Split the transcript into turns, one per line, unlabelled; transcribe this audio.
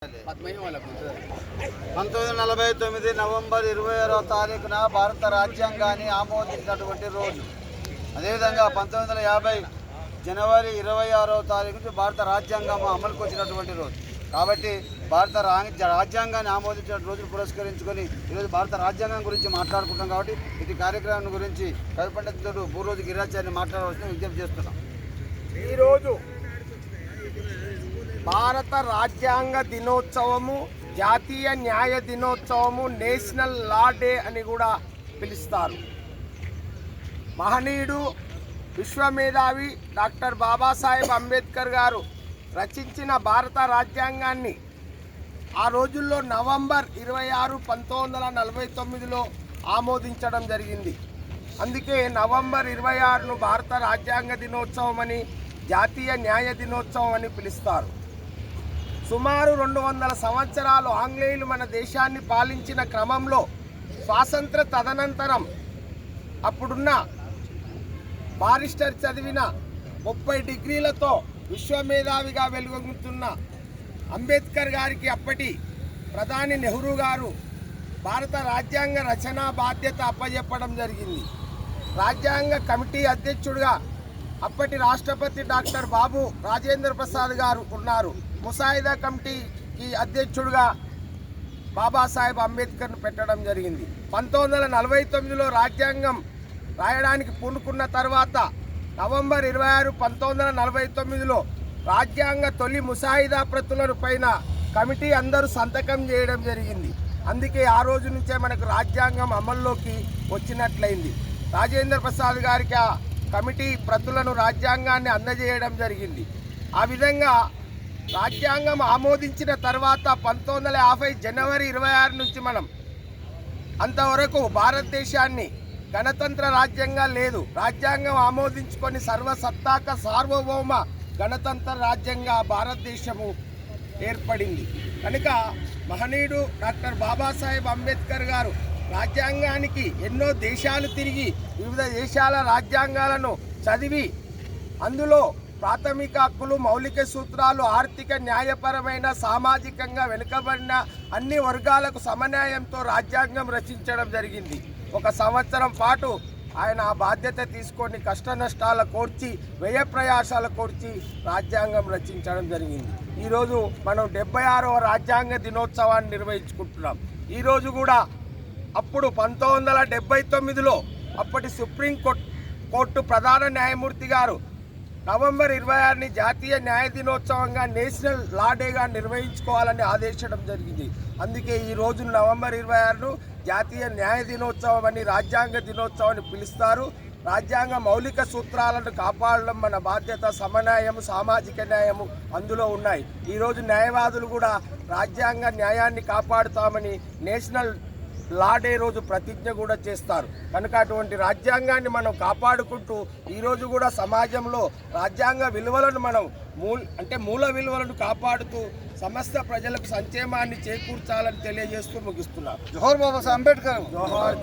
1949 November 26వ తారీఖున భారత రాజ్యాంగాన్ని ఆమోదించినటువంటి రోజు. అదేవిధంగా 1950 జనవరి 26వ తారీఖు నుంచి భారత రాజ్యాంగం అమలుకు వచ్చినటువంటి రోజు. కాబట్టి భారత రాజ్యాంగాన్ని ఆమోదించిన రోజును పురస్కరించుకొని ఈరోజు భారత రాజ్యాంగం గురించి మాట్లాడుకుంటాం. కాబట్టి ఇటు కార్యక్రమం గురించి కవి పండితుడు భూరోజు గిరిరాచార్యని మాట్లాడవలసిన విజ్ఞప్తి చేస్తున్నాం.
ఈరోజు భారత రాజ్యాంగ దినోత్సవము, జాతీయ న్యాయ దినోత్సవము, నేషనల్ లా డే అని కూడా పిలుస్తారు. మహనీయుడు విశ్వమేధావి డాక్టర్ బాబాసాహెబ్ అంబేద్కర్ గారు రచించిన భారత రాజ్యాంగాన్ని ఆ రోజుల్లో నవంబర్ 26, 1949లో ఆమోదించడం జరిగింది. అందుకే నవంబర్ 26ను భారత రాజ్యాంగ దినోత్సవం అని, జాతీయ న్యాయ దినోత్సవం అని పిలుస్తారు. సుమారు 200 సంవత్సరాలు ఆంగ్లేయులు మన దేశాన్ని పాలించిన క్రమంలో స్వాతంత్ర తదనంతరం అప్పుడున్న బారిస్టర్ చదివిన 30 డిగ్రీలతో విశ్వమేధావిగా వెలుగొందుతున్న అంబేద్కర్ గారికి అప్పటి ప్రధాని నెహ్రూ గారు భారత రాజ్యాంగ రచనా బాధ్యత అప్పజెప్పడం జరిగింది. రాజ్యాంగ కమిటీ అధ్యక్షుడిగా అప్పటి రాష్ట్రపతి డాక్టర్ బాబు రాజేంద్ర ప్రసాద్ గారు ఉన్నారు. ముసాయిదా కమిటీకి అధ్యక్షుడిగా బాబాసాహెబ్ అంబేద్కర్ను పెట్టడం జరిగింది. 1949లో రాజ్యాంగం రాయడానికి పూనుకున్న తర్వాత నవంబర్ 26, 1949లో రాజ్యాంగ తొలి ముసాయిదా ప్రతులను పైన కమిటీ అందరూ సంతకం చేయడం జరిగింది. అందుకే ఆ రోజు నుంచే మనకు రాజ్యాంగం అమల్లోకి వచ్చినట్లయింది. రాజేంద్ర ప్రసాద్ గారికి ఆ కమిటీ ప్రతులను రాజ్యాంగాన్ని అందజేయడం జరిగింది. ఆ విధంగా రాజ్యాంగం ఆమోదించిన తర్వాత 1950 జనవరి 26 నుంచి మనం అంతవరకు భారతదేశాన్ని గణతంత్ర రాజ్యంగా లేదు, రాజ్యాంగం ఆమోదించుకొని సర్వసత్తాక సార్వభౌమ గణతంత్ర రాజ్యంగా భారతదేశము ఏర్పడింది. కనుక మహనీయుడు డాక్టర్ బాబాసాహెబ్ అంబేద్కర్ గారు రాజ్యాంగానికి ఎన్నో దేశాలు తిరిగి వివిధ దేశాల రాజ్యాంగాలను చదివి అందులో ప్రాథమిక హక్కులు, మౌలిక సూత్రాలు, ఆర్థిక, న్యాయపరమైన, సామాజికంగా వెనుకబడిన అన్ని వర్గాలకు సమన్యాయంతో రాజ్యాంగం రచించడం జరిగింది. 1 సంవత్సరం పాటు ఆయన ఆ బాధ్యత తీసుకొని కష్ట నష్టాల కోర్చి, వ్యయ ప్రయాసాల కోర్చి రాజ్యాంగం రచించడం జరిగింది. ఈరోజు మనం 76వ రాజ్యాంగ దినోత్సవాన్ని నిర్వహించుకుంటున్నాం. ఈరోజు కూడా అప్పుడు 1979లో అప్పటి సుప్రీం కోర్టు ప్రధాన న్యాయమూర్తి గారు నవంబర్ 26ని జాతీయ న్యాయ దినోత్సవంగా, నేషనల్ లా డేగా నిర్వహించుకోవాలని ఆదేశించడం జరిగింది. అందుకే ఈ రోజు నవంబర్ 26ను జాతీయ న్యాయ దినోత్సవం అని, రాజ్యాంగ దినోత్సవం అని పిలుస్తారు. రాజ్యాంగ మౌలిక సూత్రాలను కాపాడడం మన బాధ్యత. సమన్యాయము, సామాజిక న్యాయము అందులో ఉన్నాయి. ఈరోజు న్యాయవాదులు కూడా రాజ్యాంగ న్యాయాన్ని కాపాడుతామని నేషనల్ లా డే రోజు ప్రతిజ్ఞ కూడా చేస్తారు. కనుక అటువంటి రాజ్యాంగాన్ని మనం కాపాడుకుంటూ ఈరోజు కూడా సమాజంలో రాజ్యాంగ విలువలను మనం మూల విలువలను కాపాడుతూ సమస్త ప్రజలకు సంక్షేమాన్ని చేకూర్చాలని తెలియజేస్తూ ముగిస్తున్నారు.
జోహార్ బాబాసాహెబ్ అంబేద్కర్.
జోహార్.